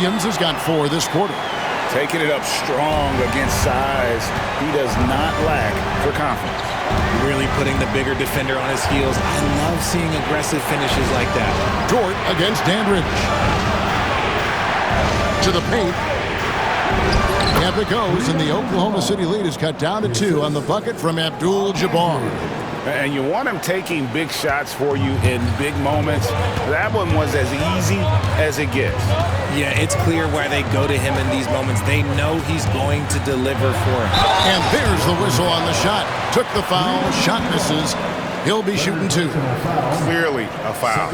Williams has got 4 this quarter. Taking it up strong against size. He does not lack for confidence. Really putting the bigger defender on his heels. I love seeing aggressive finishes like that. Dort against Dandridge. To the paint. Up it goes, and the Oklahoma City lead is cut down to 2 on the bucket from Abdul-Jabbar. And you want him taking big shots for you in big moments. That one was as easy as it gets. Yeah, it's clear why they go to him in these moments. They know he's going to deliver for them. And there's the whistle on the shot. Took the foul, shot misses. He'll be shooting 2. Clearly a foul.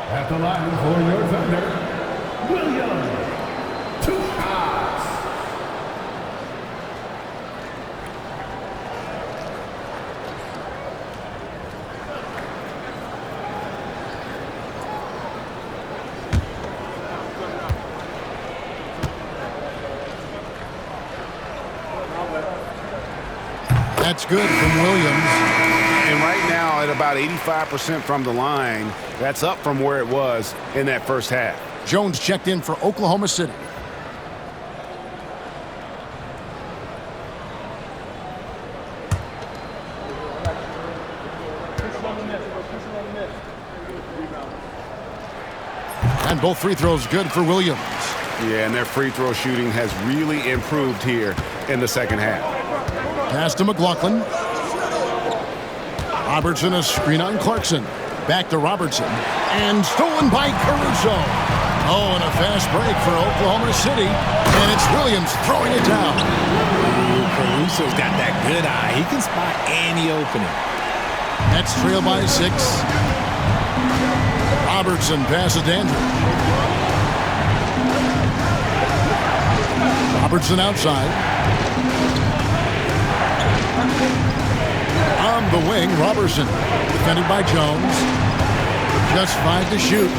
At the line for your thunder, Williams. 2 shots. That's good from Williams. And right now at about 85% from the line, that's up from where it was in that first half. Jones checked in for Oklahoma City. And both free throws good for Williams. Yeah, and their free throw shooting has really improved here in the second half. Pass to McLaughlin. Robertson, a screen on Clarkson. Back to Robertson. And stolen by Caruso. Oh, and a fast break for Oklahoma City. And it's Williams throwing it down. Ooh, Caruso's got that good eye. He can spot any opening. Nets trail by 6. Robertson passes to Andrew. Robertson outside. On the wing, Robertson. Defended by Jones. Just 5 to shoot.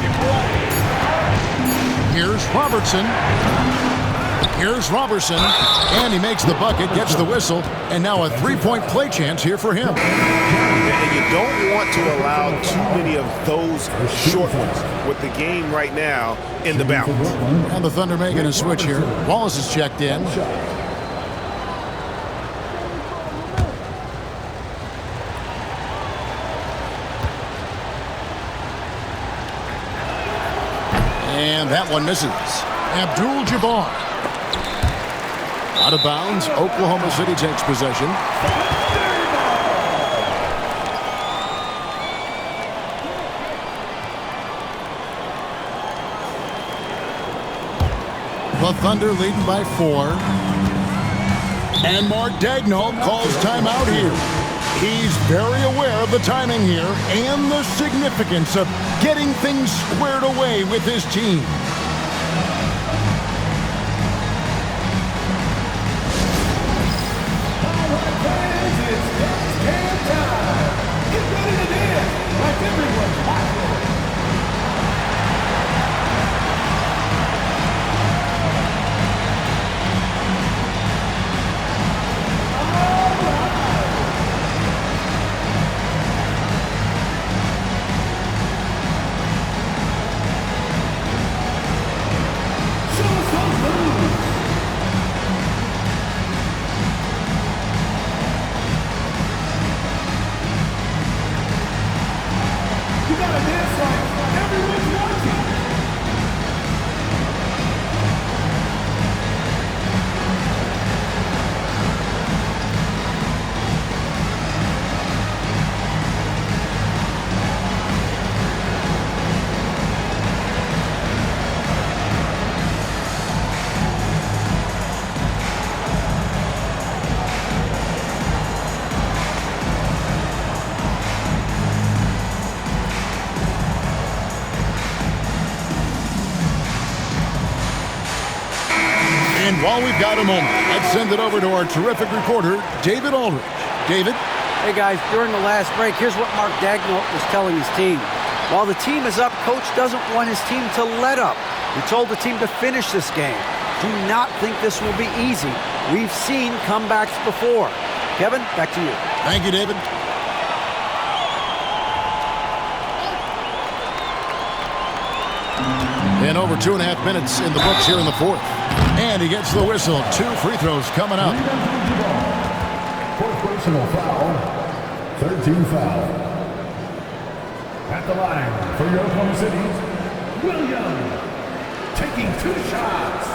Here's Robertson. Here's Robertson. And he makes the bucket, gets the whistle. And now a 3-point play chance here for him. And you don't want to allow too many of those short ones with the game right now in the balance. And the Thunder making a switch here. Wallace is checked in. And that one misses. Abdul-Jabbar. Out of bounds. Oklahoma City takes possession. The Thunder leading by 4. And Mark Daigneault calls timeout here. He's very aware of the timing here and the significance of getting things squared away with his team. All right, fans, it's dance time. Get ready to dance like everyone's watching. You gotta dance like everyone's watching. And while we've got a moment, let's send it over to our terrific reporter, David Aldridge. David? Hey guys, during the last break, here's what Mark Daigneault was telling his team. While the team is up, coach doesn't want his team to let up. He told the team to finish this game. Do not think this will be easy. We've seen comebacks before. Kevin, back to you. Thank you, David. And over 2.5 minutes in the books here in the fourth. And he gets the whistle. 2 free throws coming up. Fourth personal foul. 13 foul. At the line for your Oklahoma City, Williams. Taking 2 shots.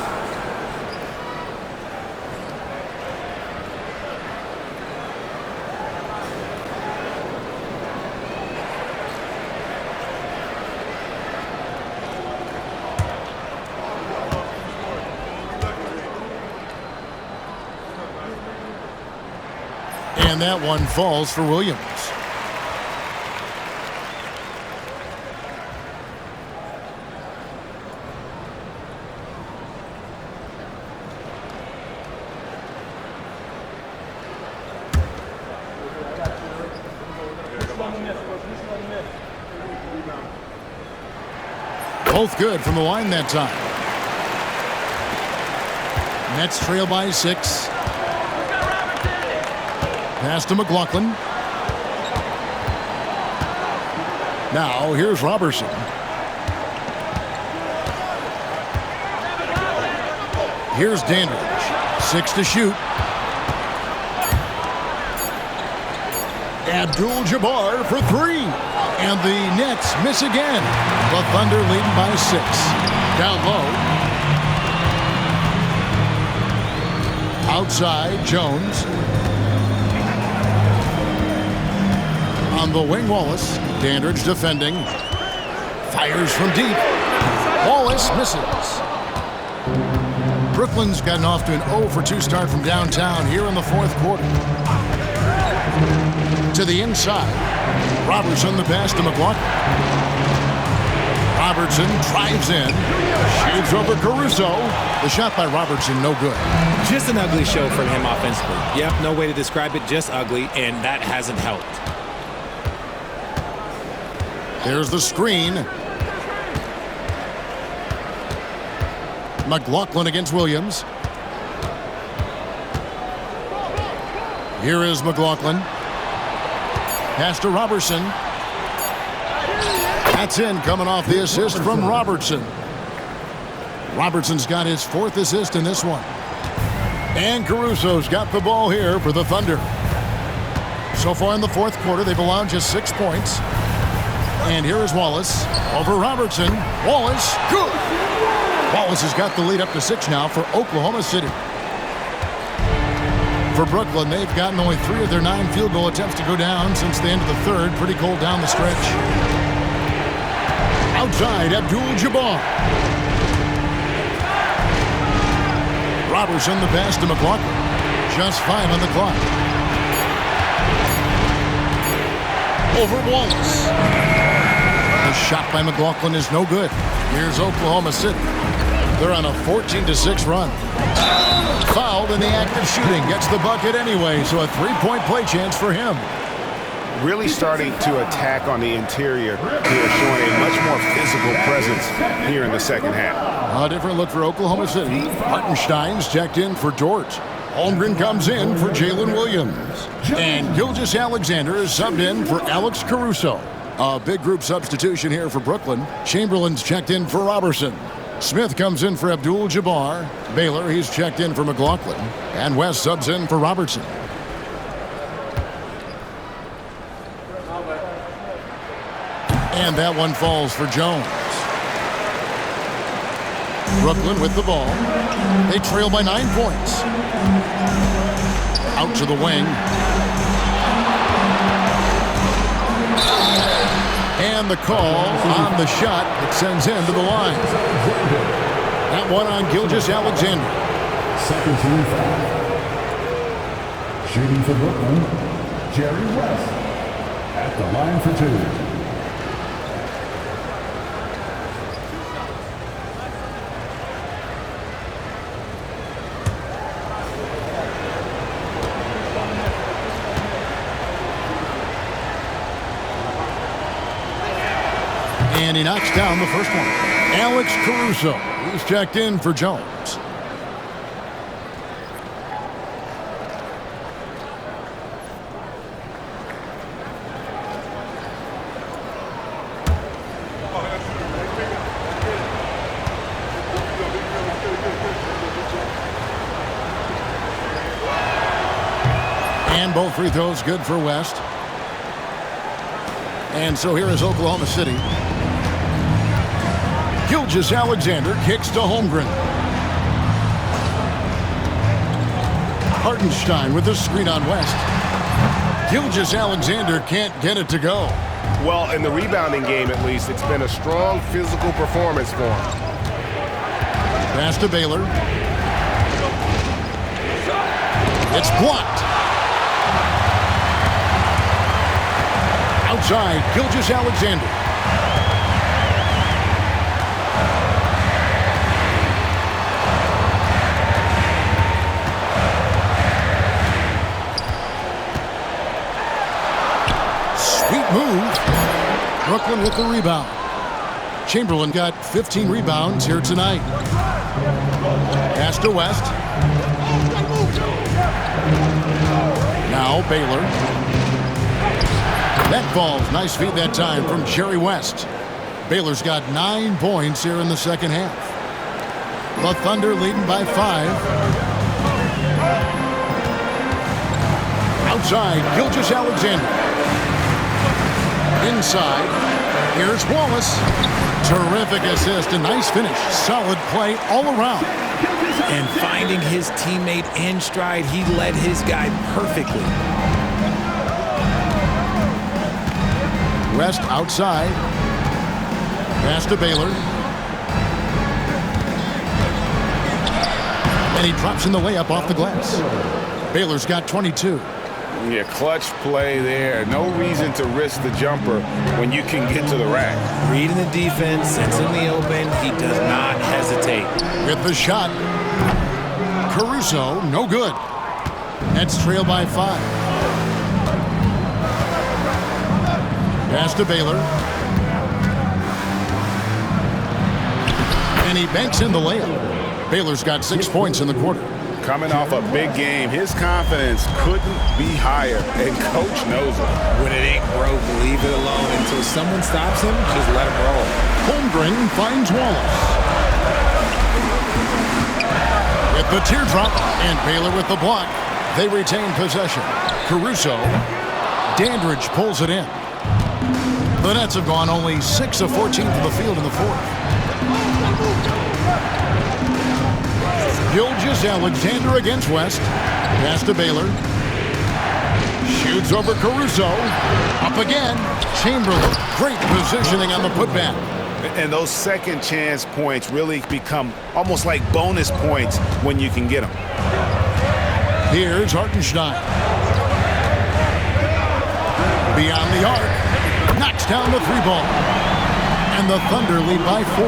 And that one falls for Williams. Both good from the line that time. Nets trail by 6. Pass to McLaughlin. Now here's Robertson. Here's Dandridge. 6 to shoot. Abdul-Jabbar for 3. And the Nets miss again. The Thunder leading by 6. Down low. Outside, Jones. On the wing, Wallace. Dandridge defending. Fires from deep. Wallace misses. Brooklyn's gotten off to an 0 for 2 start from downtown here in the fourth quarter. To the inside. Robertson the pass to McLaughlin. Robertson drives in. Shoots over Caruso. The shot by Robertson, no good. Just an ugly show from him offensively. Yep, no way to describe it, just ugly, and that hasn't helped. There's the screen. McLaughlin against Williams. Here is McLaughlin. Pass to Robertson. That's in, coming off the assist from Robertson. Robertson's got his 4th assist in this one. And Caruso's got the ball here for the Thunder. So far in the fourth quarter, they've allowed just 6 points. And here is Wallace over Robertson. Wallace, good. Wallace has got the lead up to 6 now for Oklahoma City. For Brooklyn, they've gotten only 3 of their 9 field goal attempts to go down since the end of the third. Pretty cold down the stretch. Outside, Abdul-Jabbar. Robertson the pass to McLaughlin. Just 5 on the clock. Over Wallace. The shot by McLaughlin is no good. Here's Oklahoma City. They're on a 14-6 run. Fouled in the act of shooting. Gets the bucket anyway, so a 3-point play chance for him. Really starting to attack on the interior here, showing a much more physical presence here in the second half. A different look for Oklahoma City. Hartenstein's checked in for Dort. Holmgren comes in for Jalen Williams. And Gilgeous-Alexander is subbed in for Alex Caruso. A big group substitution here for Brooklyn. Chamberlain's checked in for Robertson. Smith comes in for Abdul-Jabbar. Baylor, he's checked in for McLaughlin. And West subs in for Robertson. And that one falls for Jones. Brooklyn with the ball. They trail by 9 points. Out to the wing. And the call on the shot that sends him to the line. That one on Gilgeous-Alexander. Second team foul. Shooting for Brooklyn, Jerry West. At the line for 2. And he knocks down the first one. Alex Caruso. He's checked in for Jones. And both free throws good for West. And so here is Oklahoma City. Gilgeous-Alexander kicks to Holmgren. Hartenstein with the screen on West. Gilgeous-Alexander can't get it to go. Well, in the rebounding game, at least, it's been a strong physical performance for him. Pass to Baylor. It's blocked. Outside, Gilgeous-Alexander. Sweet move. Brooklyn with the rebound. Chamberlain got 15 rebounds here tonight. Pass to West. Now Baylor. That falls. Nice feed that time from Jerry West. Baylor's got 9 points here in the second half. The Thunder leading by 5. Outside, Gilgeous-Alexander. Inside, here's Wallace. Terrific assist, a nice finish. Solid play all around. And finding his teammate in stride, he led his guy perfectly. West outside. Pass to Baylor. And he drops in the layup off the glass. Baylor's got 22. Yeah, clutch play there. No reason to risk the jumper when you can get to the rack. Reading the defense, sits in the open. He does not hesitate. With the shot. Caruso, no good. Nets trail by 5. Pass to Baylor. And he banks in the layup. Baylor's got 6 points in the quarter. Coming off a big game, his confidence couldn't be higher, and coach knows it. When it ain't broke, leave it alone. Until someone stops him, just let him roll. Holmgren finds Wallace. With the teardrop, and Baylor with the block. They retain possession. Caruso. Dandridge pulls it in. The Nets have gone only 6 of 14 from the field in the fourth. Gilgeous-Alexander against West. Pass to Baylor. Shoots over Caruso. Up again. Chamberlain. Great positioning on the putback. And those second chance points really become almost like bonus points when you can get them. Here's Hartenstein. Beyond the arc. Knocks down the 3-ball. And the Thunder lead by 4.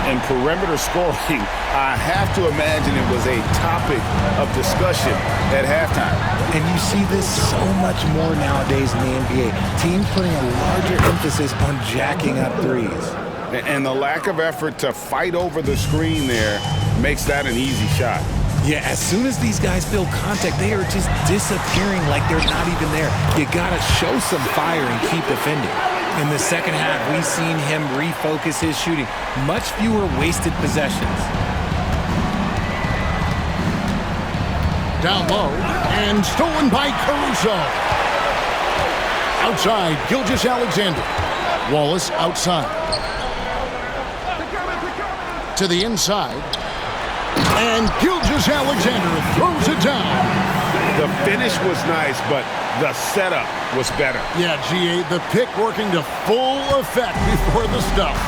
And perimeter scoring, I have to imagine it was a topic of discussion at halftime. And you see this so much more nowadays in the NBA. Teams putting a larger emphasis on jacking up threes. And the lack of effort to fight over the screen there makes that an easy shot. Yeah, as soon as these guys feel contact, they are just disappearing like they're not even there. You gotta show some fire and keep defending. In the second half, we've seen him refocus his shooting. Much fewer wasted possessions. Down low, and stolen by Caruso. Outside, Gilgeous-Alexander. Wallace outside. To the inside. And Gilgeous-Alexander throws it down. The finish was nice, but the setup was better. Yeah, GA, the pick working to full effect before the stuff.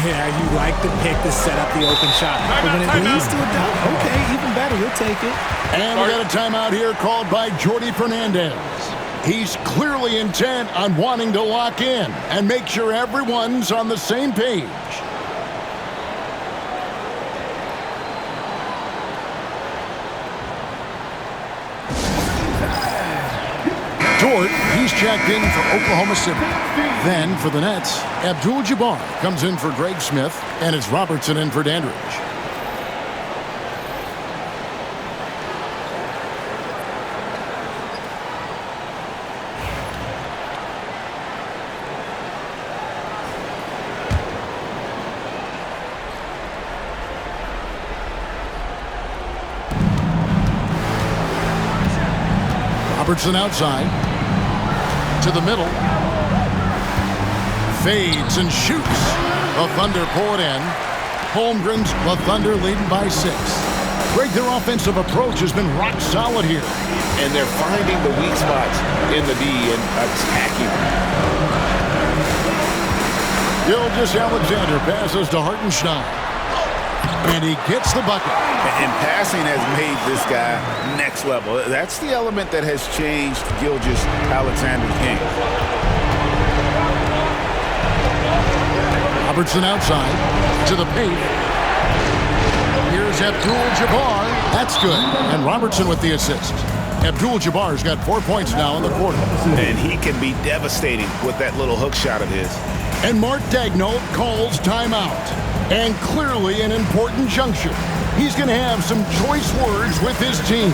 Yeah, you like the pick to set up the open shot. But when it leads to a dunk, okay, even better, he'll take it. And we got a timeout here called by Jordy Fernandez. He's clearly intent on wanting to lock in and make sure everyone's on the same page. Dort, he's checked in for Oklahoma City. Then for the Nets, Abdul-Jabbar comes in for Greg Smith, and it's Robertson in for Dandridge. Robertson outside. To the middle. Fades and shoots. The Thunder pull it in. Holmgren's the Thunder leading by 6. Greg, their offensive approach has been rock solid here. And they're finding the weak spots in the D and attacking. Gilgeous-Alexander passes to Hartenstein. And he gets the bucket. And passing has made this guy next level. That's the element that has changed Gilgeous-Alexander's game. Robertson outside to the paint. Here's Abdul-Jabbar. That's good. And Robertson with the assist. Abdul-Jabbar's got 4 points now in the quarter. And he can be devastating with that little hook shot of his. And Mark Daigneault calls timeout. And clearly an important juncture. He's going to have some choice words with his team.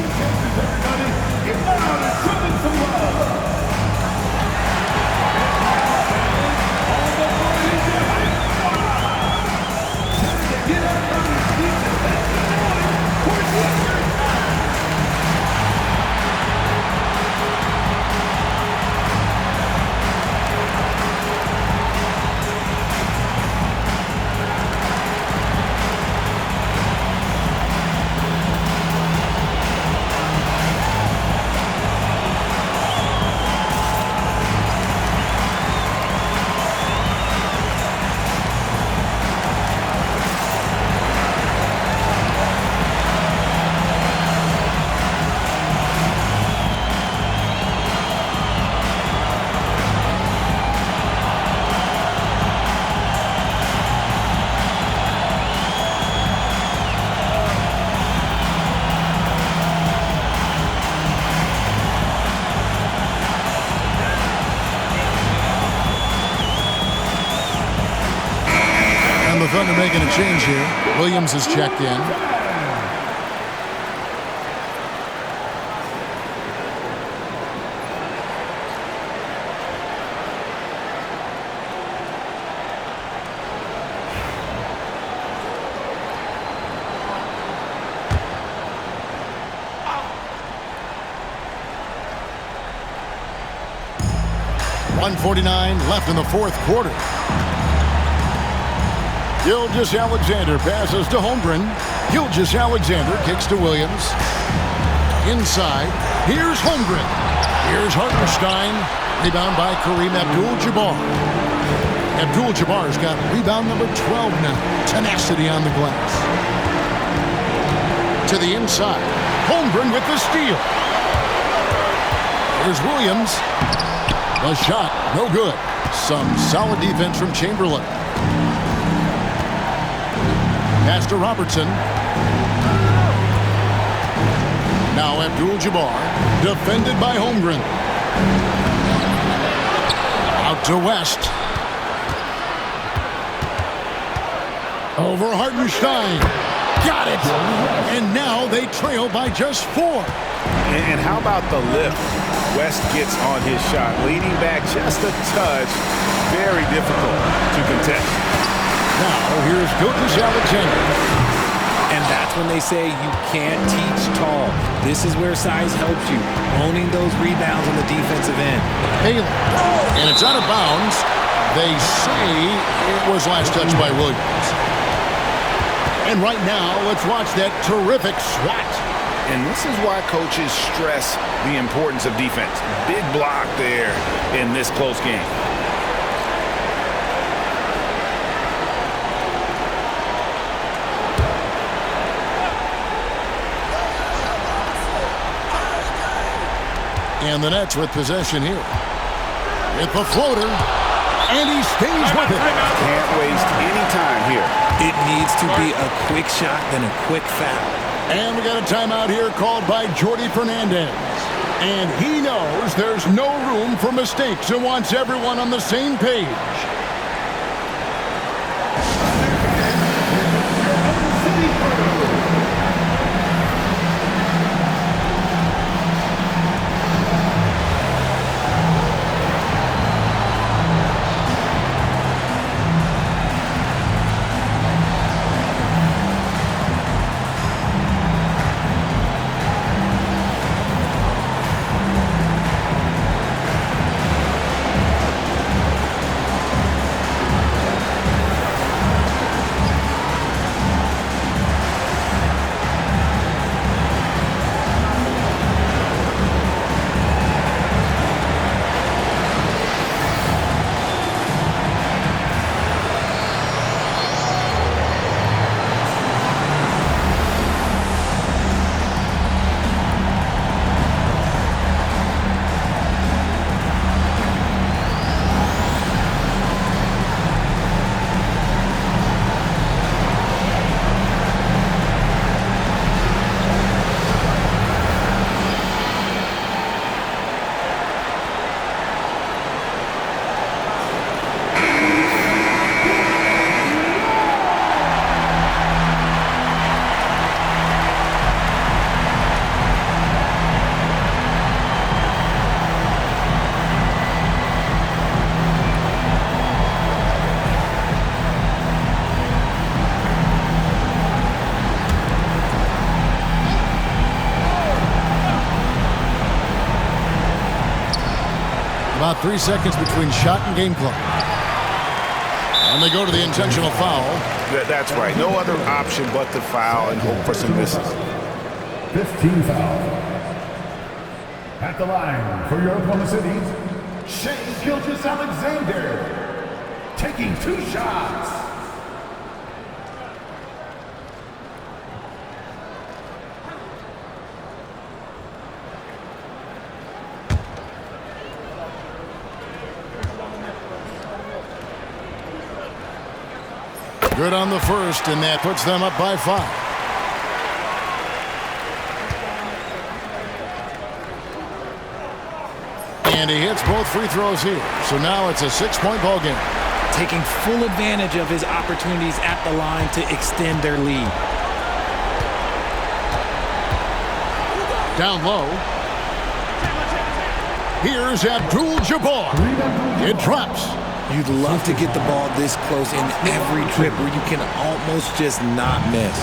The Thunder making a change here. Williams is checked in. .149 left in the fourth quarter. Gilgeous-Alexander passes to Holmgren. Gilgeous-Alexander kicks to Williams. Inside. Here's Holmgren. Here's Hartenstein. Rebound by Kareem Abdul-Jabbar. Abdul-Jabbar's got rebound number 12 now. Tenacity on the glass. To the inside. Holmgren with the steal. Here's Williams. The shot, no good. Some solid defense from Chamberlain. Pass to Robertson. Now Abdul-Jabbar, defended by Holmgren. Out to West. Over Hartenstein. Got it. And now they trail by just 4. And how about the lift West gets on his shot? Leaning back just a touch. Very difficult to contest. Now, here's Gilgeous-Alexander. And that's when they say you can't teach tall. This is where size helps you, owning those rebounds on the defensive end. Haley. And it's out of bounds. They say it was last touched by Williams. And right now, let's watch that terrific swat. And this is why coaches stress the importance of defense. Big block there in this close game. And the Nets with possession here. With the floater. And he stays with it. Can't waste any time here. It needs to be a quick shot, then a quick foul. And we got a timeout here called by Jordi Fernandez. And he knows there's no room for mistakes and wants everyone on the same page. About 3 seconds between shot and game clock. And they go to the intentional foul. That's right. No other option but to foul and hope for some misses. 15 foul. At the line for your Oklahoma City, Shea Gilgeous-Alexander, taking 2 shots. Good on the first, and that puts them up by 5. And he hits both free throws here. So now it's a 6-point ball game. Taking full advantage of his opportunities at the line to extend their lead. Down low. Here's Abdul-Jabbar. It drops. You'd love to get the ball this close in every trip where you can almost just not miss.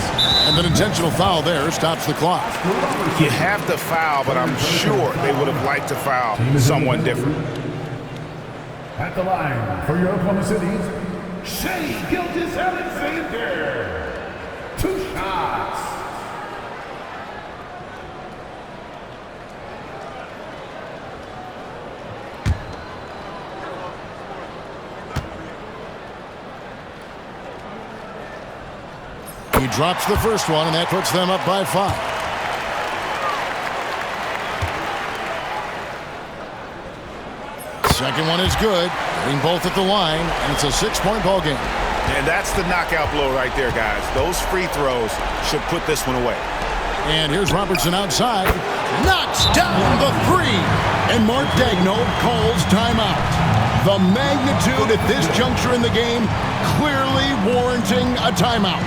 And an intentional foul there stops the clock. You have to foul, but I'm sure they would have liked to foul someone different. At the line for your Oklahoma City, Shea Gilgeous-Alexander, 2 shots. He drops the first one, and that puts them up by 5. Second one is good. Hitting both at the line, and it's a 6-point ball game. And that's the knockout blow right there, guys. Those free throws should put this one away. And here's Robertson outside. Knocks down the 3. And Mark Daigneault calls timeout. The magnitude at this juncture in the game clearly warranting a timeout.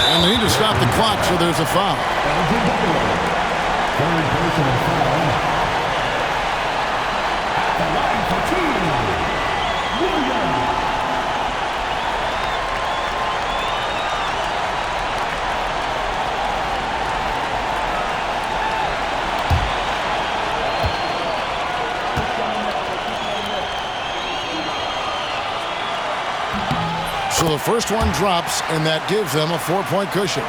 And they need to stop the clock, so there's a foul. Third personal foul. At the line for 2, Williams. So the first one drops, and that gives them a 4-point cushion.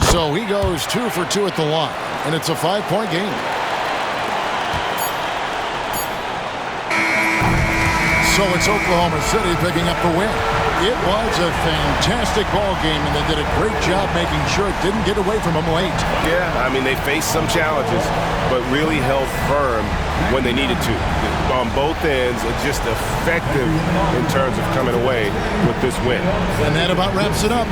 So he goes 2 for 2 at the line, and it's a 5-point game. So it's Oklahoma City picking up the win. It was a fantastic ball game, and they did a great job making sure it didn't get away from them late. Yeah, I mean, they faced some challenges, but really held firm when they needed to. On both ends, just effective in terms of coming away with this win. And that about wraps it up.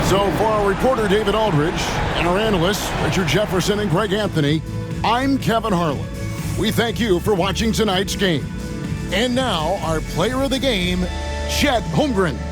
So for our reporter, David Aldridge, and our analysts, Richard Jefferson and Greg Anthony, I'm Kevin Harlan. We thank you for watching tonight's game. And now, our player of the game, Chet Holmgren.